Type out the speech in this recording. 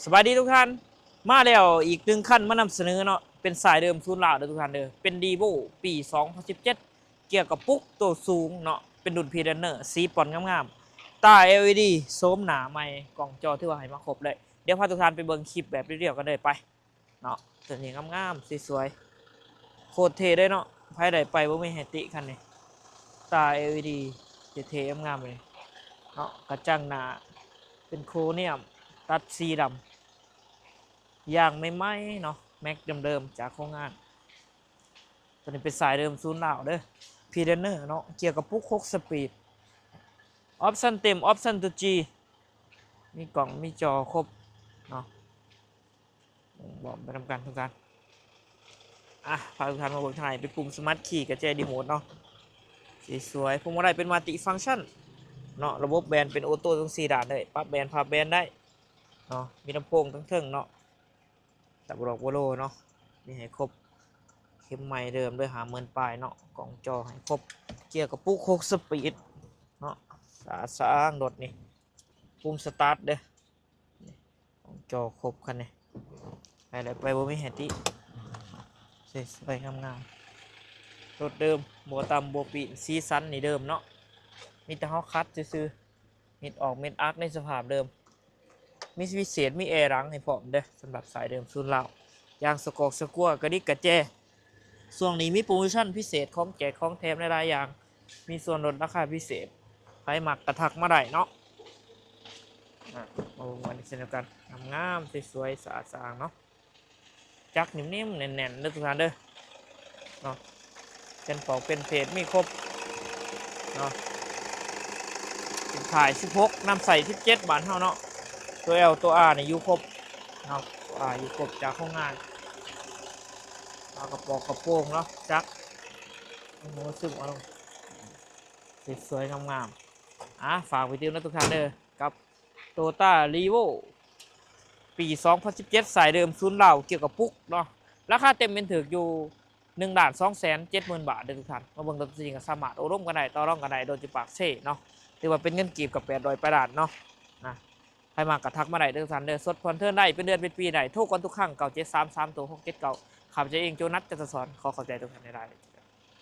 สวัสดีทุกท่านมาแล้วอีกหนึ่งขั้นมานำเสนอเนาะเป็นสายเดิมศูนย์ลาวเด้อทุกท่านเด้อเป็นดีโวปี2017เกี่ยวกับปุ๊กตัวสูงเนาะเป็นดุนพีเดนเนอร์สีปอนงามๆตา LED โสมหนาใหม่กล่องจอที่ว่าให้มาครบเลยเดี๋ยวพาทุกท่านไปเบิ่งคลิปแบบเรียวๆกันเลยไปเนาะตัวนี้งามๆสวยๆโคตรเท่ได้เนาะภายใดไปบ่มีให้ติคันนี้ตา LED เท่ๆงามๆเลยเนาะกระจังหน้าเป็นโครเนียมตัดสีดำอย่างไม่ไหมเนาะแม็กเดิมๆจากโครงงานตัวนี้เป็นสายเดิมศูนย์ลาวเด้อพีเดนเนอร์เนาะเกี่ยวกับปุ๊ก6สปีดออปชั่นเต็มออปชั่นตัว G มีกล่องมีจอครบเนาะบอกไปทำการทุกท่านพาทุกท่านมาบอกทางไหนเป็นปุ่มสมาร์ทคีย์กับแจดีโมดเนาะสวยๆพวงมาลัยเป็นมัลติฟังก์ชันเนาะระบบแบนเป็นออโต้ทั้ง4ด่านเลยปรับแบนพับแบนได้เนาะมีลำโพงทั้งเทิงเนาะตับดอกโวโลเนาะมีให้ครบเข็มใหม่เดิมด้วย50,000ปลายเนาะกล่องจอให้ครบเกี่ยวกับปุ๊ก6สปีดเนาะสร้างรถนี่ปุ่มสตาร์ทเด้อกล่องจอครบคันนี้ไปบ่มีแฮตตี้สวยๆงามๆรถเดิมบัวตำบัวปีนซีซันนี่เดิมเนาะมีแต่เฮาคัดซื้อเม็ดออกเม็ดอาร์คในสภาพเดิมมีพิเศษมีแอร์หลังให้พร้อมเด้อสำหรับสายเดิมศูนย์ลาวยางสกอกสกัวกระดิกกระแจช่วงนี้มีโปรโมชั่นพิเศษของแจกของแถมหลายๆอย่างมีส่วนลดราคาพิเศษใครมักกระทักมาได้เนาะมาวันนี้เช่นเดียวกันงามๆสวยๆสะอาดสะอาดเนาะจักนิ่มๆแน่นๆเด้อทุกท่านเด้อเนาะเป็นปอกเป็นเพจมีครบเนาะเป็นถ่าย16นำใส่17บาทเท่าเนาะตัว L ตัว R เนี่ยอยู่ครบเนาะตัว R อยู่ครบจากโรงงานเอากระปอกกระโปรงเนาะจักโอ้โหซึ่งเอาลงสวยๆงามๆฝากไปติวนะทุกท่านเด้อกับโตต้ารีโวปี2017สายเดิมศูนย์ลาวเกี่ยวกับปุ๊กเนาะราคาเต็มเป็นถึกอยู่1,270,000 บาทเด้อทุกท่านมาเบิ่งตัวจริงกับสามารถโอ้ร่วมกันได้ต่อรองกันได้โดยจะปากเช่เนาะถือว่าเป็นเงินกีบกับ800บาทเนาะใครมากระทักมาได้เด้อทุกท่านเด้อสดผ่อนเทิร์นได้เป็นเดือนเป็นปีได้โทรกันทุกครั้ง9733ตัว679ขับใจเองโจนัสจะสอนขอเข้าใจทุกท่านได้